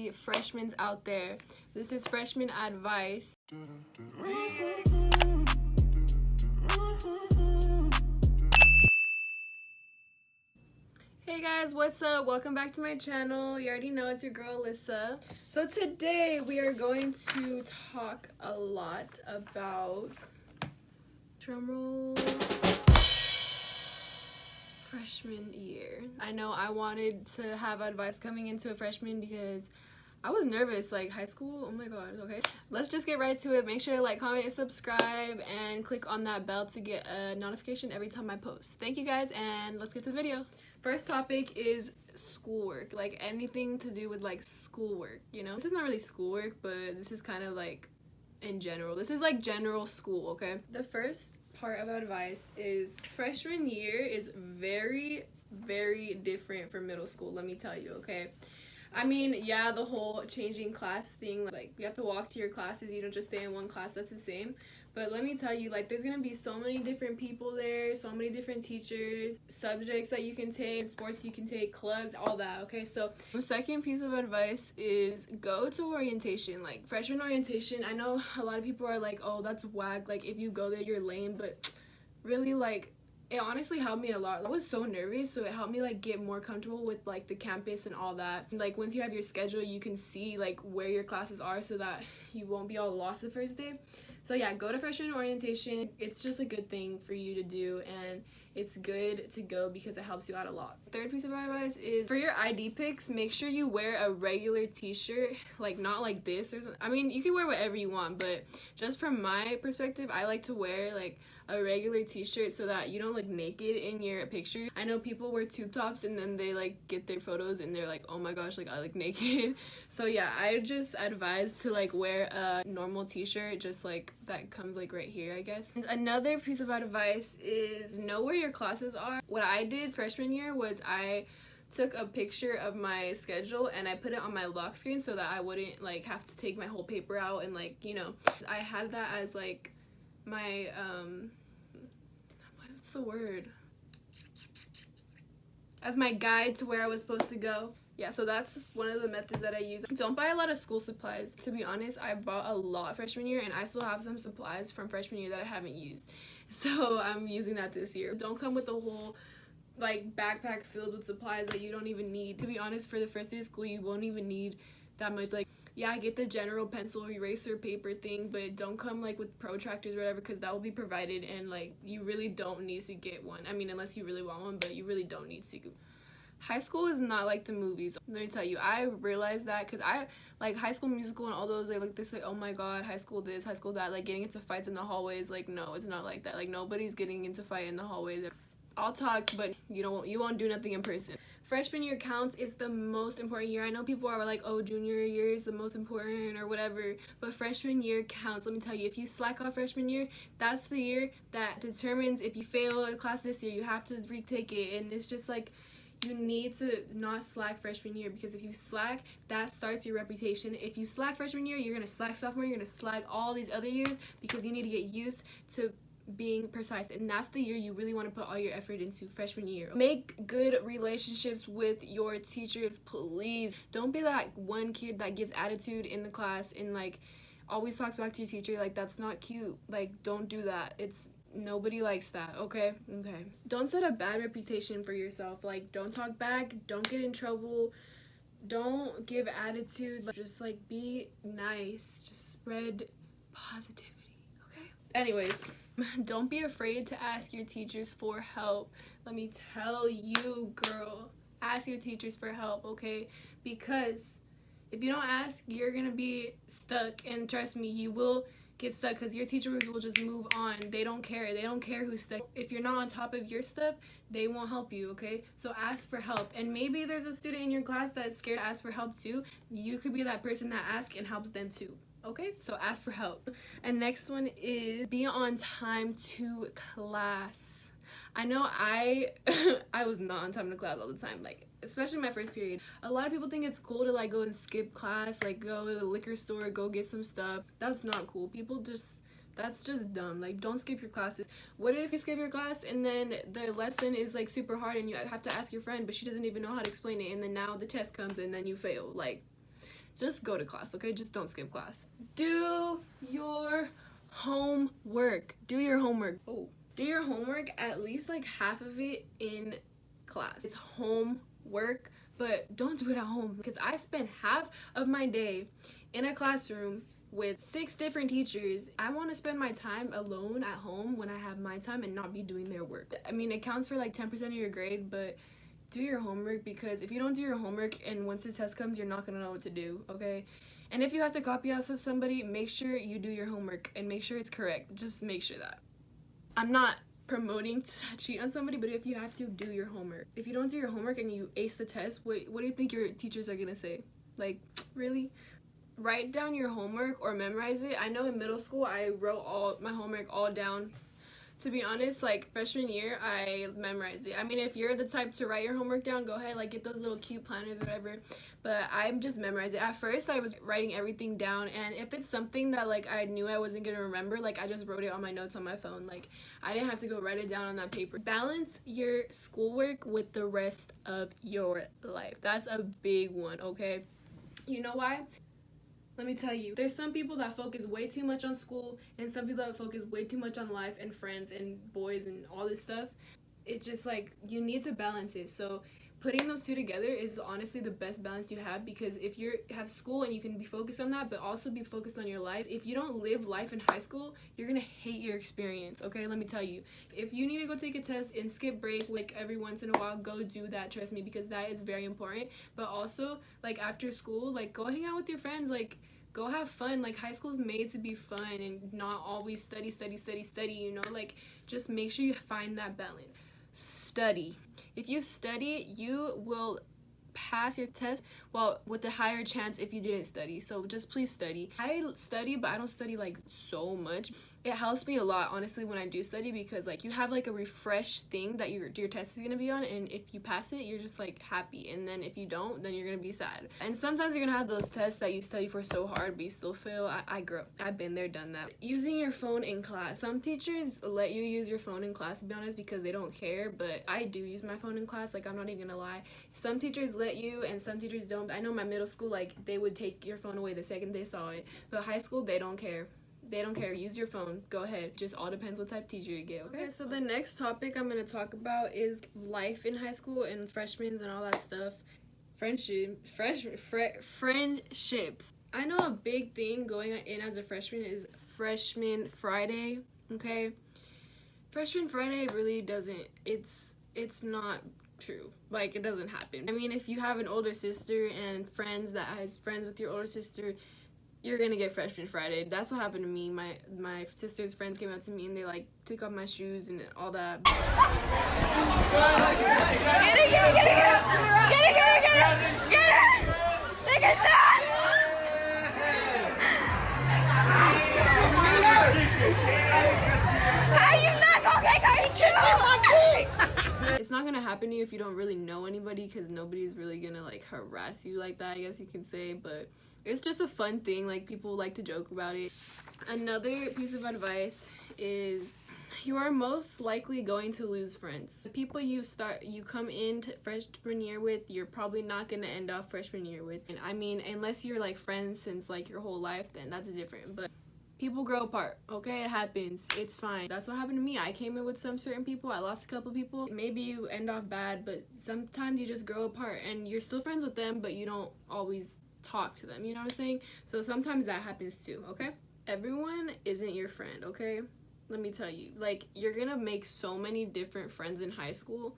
the freshmen out there. This is freshman advice. Hey guys, what's up? Welcome back to my channel. You already know it's your girl Alyssa. So today we are going to talk a lot about, drumroll, freshman year. I know I wanted to have advice coming into a freshman because I was nervous, like high school, oh my god. Okay, let's just get right to it. Make sure to like, comment, and subscribe, and click on that bell to get a notification every time I post. Thank you guys, and let's get to the video. First topic is schoolwork, like anything to do with like schoolwork, you know? This is not really schoolwork, but this is kind of like in general. This is like general school, okay? The first part of advice is freshman year is very, very different from middle school, let me tell you, okay? I mean, yeah, the whole changing class thing, like you have to walk to your classes, you don't just stay in one class, that's the same. But let me tell you, like, there's gonna be so many different people there, so many different teachers, subjects that you can take, sports you can take, clubs, all that, okay? So the second piece of advice is go to orientation. Like freshman orientation, I know a lot of people are like, oh, that's whack, like if you go there you're lame, but really, like, it honestly helped me a lot. I was so nervous, so it helped me like get more comfortable with like the campus and all that. Like once you have your schedule, you can see like where your classes are so that you won't be all lost the first day. So yeah, go to freshman orientation. It's just a good thing for you to do, and it's good to go because it helps you out a lot. Third piece of advice is for your ID pics, make sure you wear a regular t-shirt, like not like this or something. I mean, you can wear whatever you want, but just from my perspective, I like to wear like a regular t-shirt so that you don't look naked in your picture. I know people wear tube tops and then they like get their photos and they're like, oh my gosh, like I look naked. So yeah, I just advise to like wear a normal t-shirt, just like that comes like right here, I guess. And another piece of advice is know where your classes are. What I did freshman year was I took a picture of my schedule and I put it on my lock screen so that I wouldn't like have to take my whole paper out and like, you know, I had that as like my what's the word, as my guide to where I was supposed to go. Yeah, so that's one of the methods that I use. Don't buy a lot of school supplies. To be honest, I bought a lot freshman year and I still have some supplies from freshman year that I haven't used, so I'm using that this year. Don't come with a whole like backpack filled with supplies that you don't even need. To be honest, for the first day of school you won't even need that much. Like, yeah, I get the general pencil, eraser, paper thing, but don't come like with protractors or whatever, because that will be provided, and like you really don't need to get one. I mean, unless you really want one, but you really don't need to. High school is not like the movies. Let me tell you, I realized that because I like High School Musical and all those, they like this like, oh my god, high school this, high school that, like getting into fights in the hallways. Like no, it's not like that. Like nobody's getting into fight in the hallways. I'll talk, but you won't do nothing in person. Freshman year counts. It's the most important year. I know people are like, oh, junior year is the most important or whatever, but freshman year counts. Let me tell you, if you slack off freshman year, that's the year that determines if you fail a class this year, you have to retake it. And it's just like, you need to not slack freshman year, because if you slack, that starts your reputation. If you slack freshman year, you're gonna slack sophomore, you're gonna slack all these other years, because you need to get used to being precise, and that's the year you really want to put all your effort into, freshman year. Make good relationships with your teachers, please. Don't be that one kid that gives attitude in the class and like always talks back to your teacher. Like that's not cute. Like don't do that. It's nobody likes that, okay? Don't set a bad reputation for yourself. Like don't talk back, don't get in trouble, don't give attitude, but just like be nice, just spread positivity. Anyways, don't be afraid to ask your teachers for help. Let me tell you, girl, ask your teachers for help, okay? Because if you don't ask, you're gonna be stuck, and trust me, you will get stuck because your teachers will just move on. They don't care. They don't care who's stuck. If you're not on top of your stuff, they won't help you, okay? So ask for help. And maybe there's a student in your class that's scared to ask for help too. You could be that person that asks and helps them too. Okay, so ask for help. And next one is be on time to class. I know I was not on time to class all the time, like especially my first period. A lot of people think it's cool to like go and skip class, like go to the liquor store, go get some stuff. That's not cool. That's just dumb. Like don't skip your classes. What if you skip your class and then the lesson is like super hard and you have to ask your friend, but she doesn't even know how to explain it, and then now the test comes and then you fail? Like just go to class, okay? Just don't skip class. Do your homework. Do your homework. Oh, do your homework, at least like half of it in class. It's homework, but don't do it at home, because I spend half of my day in a classroom with 6 different teachers. I want to spend my time alone at home when I have my time and not be doing their work. I mean, it counts for like 10% of your grade, but do your homework, because if you don't do your homework and once the test comes, you're not going to know what to do, okay? And if you have to copy off of somebody, make sure you do your homework and make sure it's correct. Just make sure that. I'm not promoting to cheat on somebody, but if you have to, do your homework. If you don't do your homework and you ace the test, what do you think your teachers are going to say? Like, really? Write down your homework or memorize it. I know in middle school I wrote all my homework all down. To be honest, like freshman year I memorized it. I mean, if you're the type to write your homework down, go ahead, like get those little cute planners or whatever, but I'm just memorizing it. At first I was writing everything down, and if it's something that like I knew I wasn't gonna remember, like I just wrote it on my notes on my phone. Like I didn't have to go write it down on that paper. Balance your schoolwork with the rest of your life. That's a big one, okay? You know why? Let me tell you, there's some people that focus way too much on school and some people that focus way too much on life and friends and boys and all this stuff. It's just like, you need to balance it. So putting those two together is honestly the best balance you have, because if you have school and you can be focused on that, but also be focused on your life, if you don't live life in high school, you're gonna hate your experience, okay? Let me tell you. If you need to go take a test and skip break like every once in a while, go do that, trust me, because that is very important. But also, like after school, like go hang out with your friends, like go have fun. Like high school is made to be fun and not always study, you know? Like just make sure you find that balance. Study. If you study, you will pass your test, well, with a higher chance if you didn't study. So just please study. I study, but I don't study like so much. It helps me a lot, honestly, when I do study, because like you have like a refreshed thing that your test is gonna be on, and if you pass it, you're just like happy, and then if you don't, then you're gonna be sad. And sometimes you're gonna have those tests that you study for so hard but you still fail. I've been there, done that. Using your phone in class. Some teachers let you use your phone in class, to be honest, because they don't care, but I do use my phone in class. Like I'm not even gonna lie. Some teachers let you and some teachers don't. I know my middle school, like they would take your phone away the second they saw it, but high school, they don't care. They don't care. Use your phone. Go ahead. Just all depends what type of teacher you get, okay? So the next topic I'm going to talk about is life in high school and freshmen and all that stuff. Friendships. I know a big thing going in as a freshman is Freshman Friday, okay? Freshman Friday really doesn't, it's not true. Like, it doesn't happen. I mean, if you have an older sister and friends that has friends with your older sister, you're gonna get Freshman Friday. That's what happened to me. My sister's friends came up to me and they like took off my shoes and all that. Get it! Get it! Look at that! How you not gonna get my shoes? It's not gonna happen to you if you don't really know anybody, because nobody's really gonna like harass you like that, I guess you can say, but it's just a fun thing. Like people like to joke about it. Another piece of advice is you are most likely going to lose friends. The people you come into freshman year with, you're probably not gonna end off freshman year with. And I mean, unless you're like friends since like your whole life, then that's different. But people grow apart, okay? It happens. It's fine. That's what happened to me. I came in with some certain people. I lost a couple people. Maybe you end off bad, but sometimes you just grow apart and you're still friends with them, but you don't always talk to them. You know what I'm saying? So sometimes that happens too, okay? Everyone isn't your friend, okay? Let me tell you. Like, you're gonna make so many different friends in high school,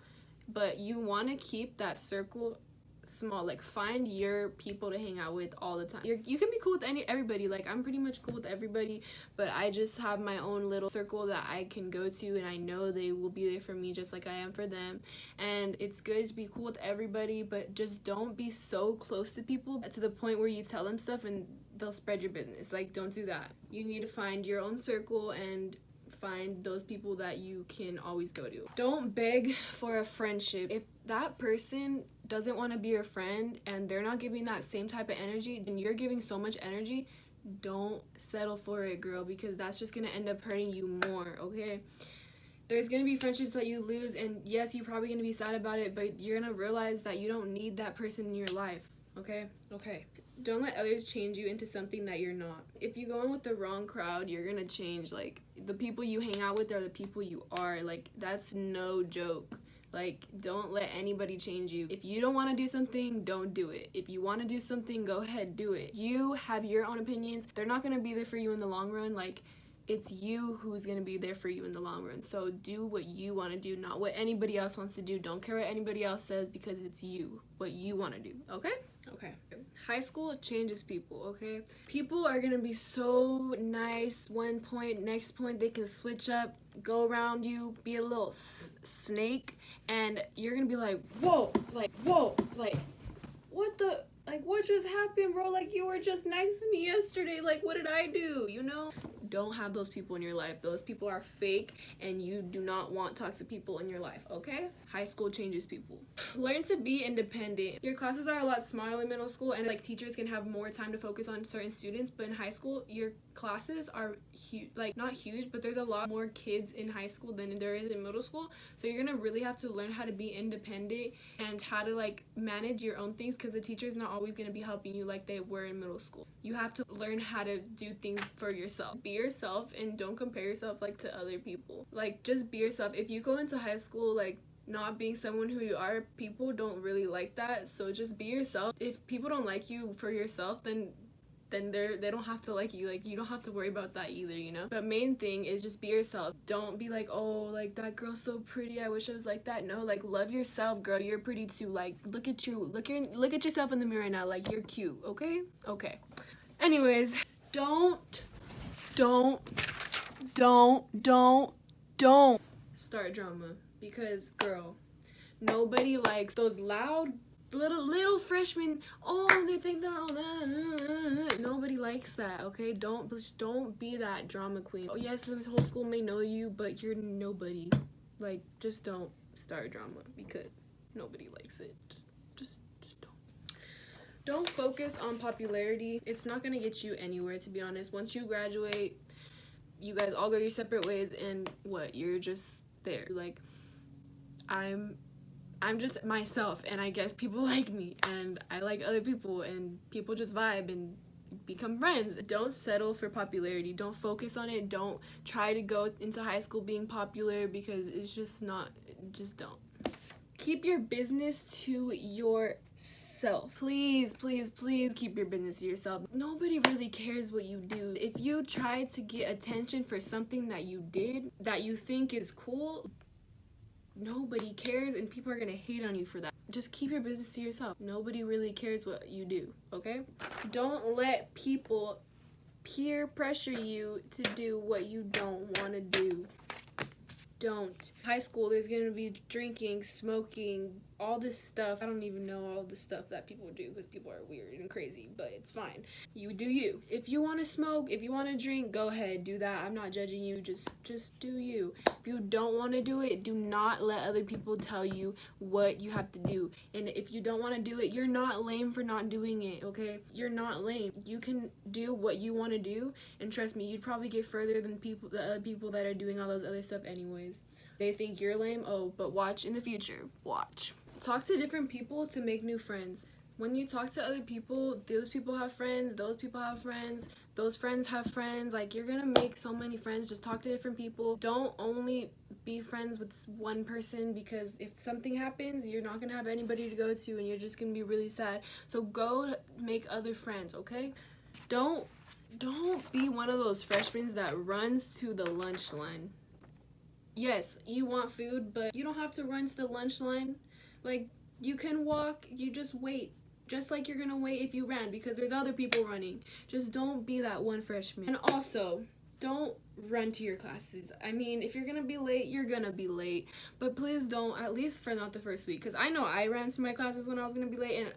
but you want to keep that circle small. Like find your people to hang out with all the time. You can be cool with everybody. Like I'm pretty much cool with everybody, but I just have my own little circle that I can go to, and I know they will be there for me just like I am for them. And it's good to be cool with everybody, but just don't be so close to people to the point where you tell them stuff and they'll spread your business. Like don't do that. You need to find your own circle and find those people that you can always go to. Don't beg for a friendship. If that person doesn't want to be your friend and they're not giving that same type of energy and you're giving so much energy, don't settle for it, girl, because that's just gonna end up hurting you more, okay? There's gonna be friendships that you lose, and yes, you're probably gonna be sad about it, but you're gonna realize that you don't need that person in your life, okay? Don't let others change you into something that you're not. If you go in with the wrong crowd, you're gonna change. Like, the people you hang out with are the people you are. Like, that's no joke. Like, don't let anybody change you. If you don't want to do something, don't do it. If you want to do something, go ahead, do it. You have your own opinions. They're not going to be there for you in the long run. Like, it's you who's going to be there for you in the long run. So do what you want to do, not what anybody else wants to do. Don't care what anybody else says, because it's you, what you want to do, okay? Okay. High school changes people, okay? People are going to be so nice one point, next point they can switch up, go around you, be a little snake, and you're going to be like, whoa, like, what the, like, what just happened, bro? Like, you were just nice to me yesterday. Like, what did I do, you know? Don't have those people in your life. Those people are fake, and you do not want toxic people in your life, okay? High school changes people. Learn to be independent. Your classes are a lot smaller in middle school, and like teachers can have more time to focus on certain students, but in high school, your classes are huge, like not huge, but there's a lot more kids in high school than there is in middle school. So you're gonna really have to learn how to be independent and how to like manage your own things, because the teacher's not always gonna be helping you like they were in middle school. You have to learn how to do things for yourself. Be yourself and don't compare yourself like to other people. Like, just be yourself. If you go into high school like not being someone who you are, people don't really like that. So just be yourself. If people don't like you for yourself, then they don't have to like you. Like, you don't have to worry about that either, you know? But main thing is just be yourself. Don't be like, oh, like, that girl's so pretty, I wish I was like that. No, like, love yourself, girl. You're pretty too. Like, look at you. Look at yourself in the mirror now. Like, you're cute, okay? Okay. Anyways, don't start drama, because, girl, nobody likes those loud little freshmen. Oh, they think that, all that. Nobody likes that, okay? Don't be that drama queen. Oh yes, the whole school may know you, but you're nobody. Like, just don't start drama, because nobody likes it. Just don't focus on popularity. It's not gonna get you anywhere, to be honest. Once you graduate, you guys all go your separate ways, and what, you're just there. Like, I'm just myself, and I guess people like me, and I like other people, and people just vibe and become friends. Don't settle for popularity. Don't focus on it. Don't try to go into high school being popular, because it's just not, just don't. Keep your business to yourself. Please keep your business to yourself. Nobody really cares what you do. If you try to get attention for something that you did that you think is cool, nobody cares, and people are gonna hate on you for that. Just keep your business to yourself. Nobody really cares what you do, okay? Don't let people peer pressure you to do what you don't want to do. Don't. High school, there's gonna be drinking, smoking, all this stuff. I don't even know all the stuff that people do, because people are weird and crazy, but it's fine. You do you. If you want to smoke, if you want to drink, go ahead, do that. I'm not judging you. Just do you. If you don't want to do it, do not let other people tell you what you have to do. And if you don't want to do it, you're not lame for not doing it, okay? You're not lame. You can do what you want to do, and trust me, you'd probably get further than the other people that are doing all those other stuff anyways. They think you're lame, oh, but watch in the future. Watch. Talk to different people to make new friends. When you talk to other people, those people have friends, those people have friends, those friends have friends. Like, you're gonna make so many friends. Just talk to different people. Don't only be friends with one person, because if something happens, you're not gonna have anybody to go to, and you're just gonna be really sad. So go make other friends, okay? Don't be one of those freshmen that runs to the lunch line. Yes, you want food, but you don't have to run to the lunch line. Like, you can walk, you just wait. Just like you're gonna wait if you ran, because there's other people running. Just don't be that one freshman. And also, don't run to your classes. I mean, if you're gonna be late, you're gonna be late. But please don't, at least for not the first week. Because I know I ran to my classes when I was gonna be late, and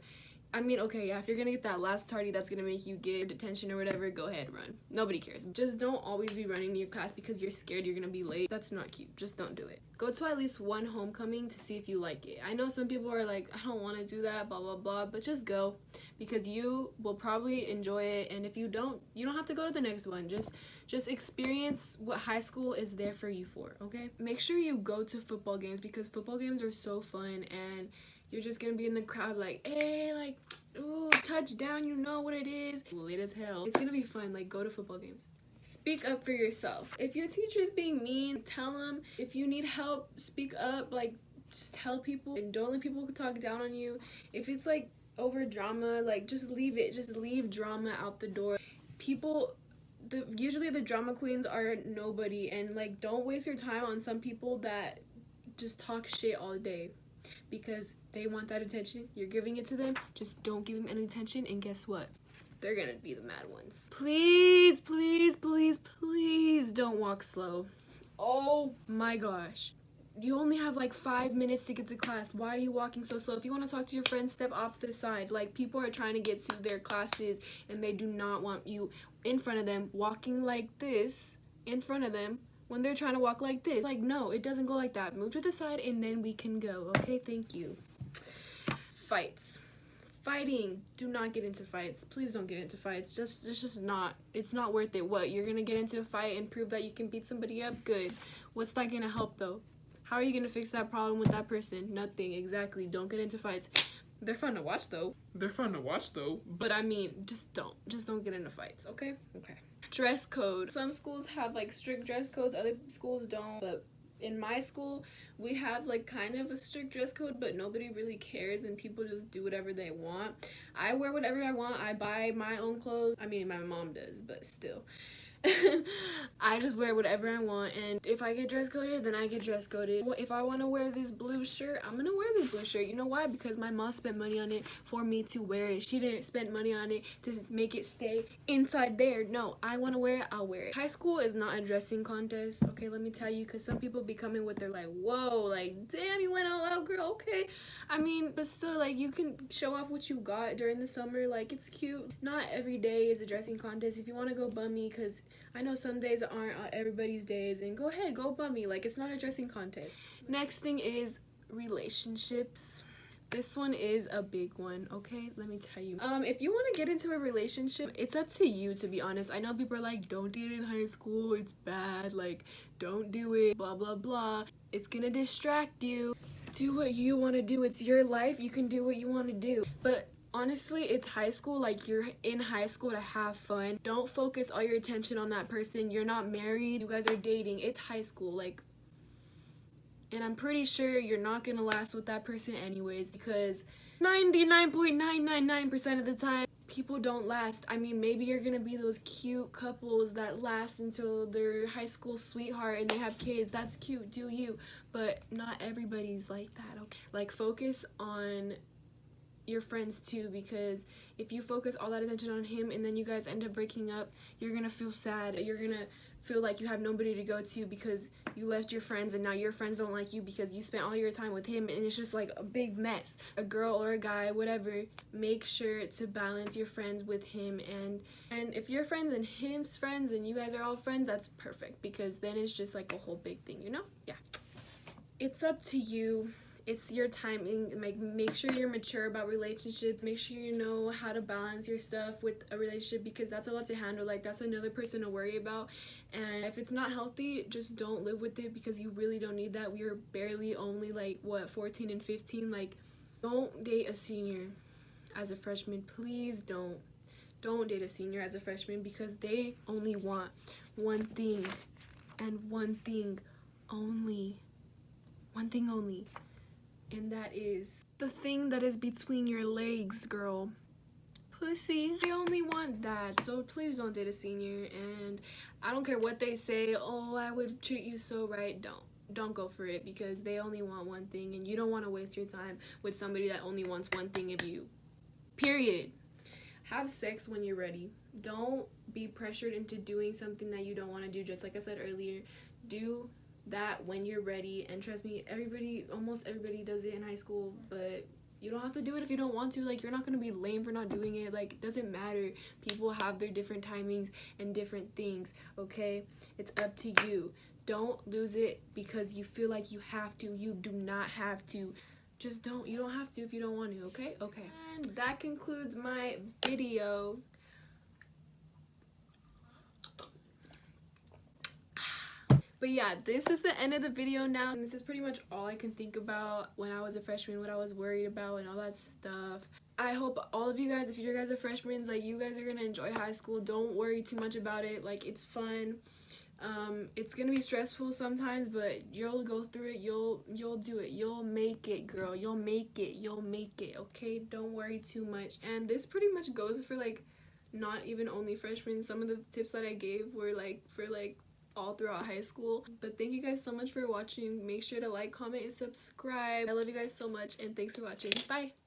I mean, okay, yeah, if you're gonna get that last tardy that's gonna make you get detention or whatever, go ahead, run. Nobody cares. Just don't always be running to your class because you're scared you're gonna be late. That's not cute. Just don't do it. Go to at least one homecoming to see if you like it. I know some people are like, I don't want to do that, blah, blah, blah, but just go, because you will probably enjoy it, and if you don't have to go to the next one. Just experience what high school is there for you for, okay? Make sure you go to football games, because football games are so fun, and You're just gonna be in the crowd like, hey, like, ooh, touchdown, you know what it is. Late as hell. It's gonna be fun. Like, go to football games. Speak up for yourself. If your teacher is being mean, tell them. If you need help, speak up. Like, just tell people and don't let people talk down on you. If it's like over drama, like, just leave it. Just leave drama out the door. People, usually the drama queens are nobody, and like, don't waste your time on some people that just talk shit all day because they want that attention. You're giving it to them. Just don't give them any attention, and guess what? They're gonna be the mad ones. Please, please, please, please don't walk slow. Oh my gosh. You only have like 5 minutes to get to class. Why are you walking so slow? If you want to talk to your friends, step off to the side. Like, people are trying to get to their classes and they do not want you in front of them walking like this in front of them when they're trying to walk like this. Like, no, it doesn't go like that. Move to the side and then we can go. Okay, thank you. Fights. Fighting. Do not get into fights. Please don't get into fights. It's just not. It's not worth it. What? You're gonna get into a fight and prove that you can beat somebody up? Good. What's that gonna help though? How are you gonna fix that problem with that person? Nothing. Exactly. Don't get into fights. They're fun to watch though. But I mean, just don't get into fights. Okay. Okay. Dress code. Some schools have like strict dress codes. Other schools don't. But in my school, we have like kind of a strict dress code, but nobody really cares and people just do whatever they want. I wear whatever I want. I buy my own clothes. I mean, my mom does, but still. I just wear whatever I want, and if I get dress coded, then I get dress coded. If I want to wear this blue shirt, I'm gonna wear this blue shirt. You know why? Because my mom spent money on it for me to wear it. She didn't spend money on it to make it stay inside there. No, I want to wear it, I'll wear it. High school is not a dressing contest, okay, let me tell you, because some people be coming with their like, whoa, like, damn, you went all out, girl. Okay, I mean, but still, like, you can show off what you got during the summer. Like, it's cute. Not every day is a dressing contest. If you want to go bummy, because I know some days aren't everybody's days, and go ahead, go bummy. Like, it's not a dressing contest. Next thing is relationships. This one is a big one, okay? Let me tell you. If you want to get into a relationship, it's up to you, to be honest. I know people are like, don't date in high school, it's bad, like, don't do it, blah, blah, blah. It's gonna distract you. Do what you want to do. It's your life. You can do what you want to do. But honestly, it's high school. Like, you're in high school to have fun. Don't focus all your attention on that person. You're not married. You guys are dating. It's high school. Like, and I'm pretty sure you're not gonna last with that person anyways, because 99.999% of the time, people don't last. I mean, maybe you're gonna be those cute couples that last until their high school sweetheart and they have kids. That's cute, do you. But not everybody's like that, okay? Like, focus on your friends too, because if you focus all that attention on him and then you guys end up breaking up, you're gonna feel sad. You're gonna feel like you have nobody to go to because you left your friends, and now your friends don't like you because you spent all your time with him, and it's just like a big mess. A girl or a guy, whatever, make sure to balance your friends with him, and if you're friends and him's friends and you guys are all friends, that's perfect, because then it's just like a whole big thing, you know? Yeah. It's up to you. It's your timing. Like, make sure you're mature about relationships. Make sure you know how to balance your stuff with a relationship, because that's a lot to handle. Like, that's another person to worry about. And if it's not healthy, just don't live with it, because you really don't need that. We are barely only like, what, 14 and 15? Like, don't date a senior as a freshman. Please don't. Don't date a senior as a freshman, because they only want one thing, and one thing only. One thing only. And that is the thing that is between your legs, girl. Pussy. They only want that. So please don't date a senior. And I don't care what they say. Oh, I would treat you so right. Don't go for it, because they only want one thing, and you don't want to waste your time with somebody that only wants one thing of you. Period. Have sex when you're ready. Don't be pressured into doing something that you don't want to do. Just like I said earlier, do that when you're ready. And trust me, almost everybody does it in high school, but you don't have to do it if you don't want to. Like, you're not gonna be lame for not doing it. Like, it doesn't matter. People have their different timings and different things, okay? It's up to you. Don't lose it because you feel like you have to. You do not have to. Just don't. You don't have to if you don't want to, okay? Okay. And that concludes my video. But yeah, this is the end of the video now, and this is pretty much all I can think about when I was a freshman, what I was worried about and all that stuff. I hope all of you guys, if you guys are freshmen, like, you guys are gonna enjoy high school. Don't worry too much about it. Like, it's fun. It's gonna be stressful sometimes, but you'll go through it. You'll do it. You'll make it, girl. You'll make it. You'll make it. Okay, don't worry too much. And this pretty much goes for, like, not even only freshmen. Some of the tips that I gave were like for like all throughout high school. But thank you guys so much for watching. Make sure to like, comment, and subscribe. I love you guys so much, and thanks for watching. Bye.